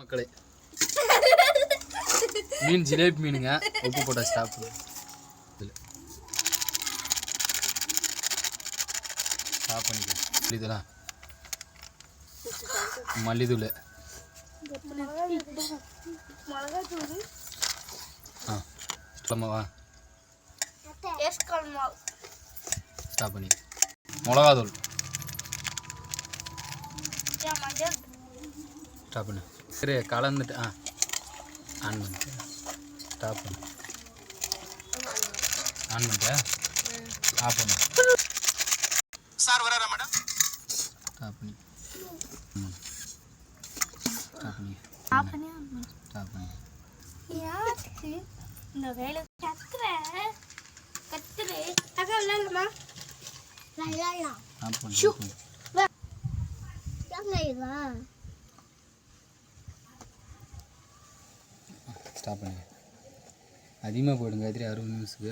மக்களே மீன் ஜிலேபி மீனுங்க உப்பு போட்ட ஸ்டாப் ஸ்டாப் பண்ணிக்கலாம் இதெல்லாம் மல்லித்தூள் வா ஸ்டாப் பண்ணி மிளகாத்தூள் ஸ்டாப் பண்ணு சரி கலந்துட்டு ஆன் பண்ணிட்டு ஸ்டாப் பண்ணு ஆன் பண்ணிட்டு ஆஃப் பண்ணு சார் வராரா மேடம் ஸ்டாப் பண்ணி ஸ்டாப் பண்ணி ஸ்டாப் பண்ணி யாருக்கு இந்த வேலை கத்துறே அக்கா விளையாடலாமா விளையாடலாம் ஆஃப் பண்ணு ஸ்டாப் பண்ணி அதிகமாக போயிடுங்க 60 நிமிஷத்துக்கு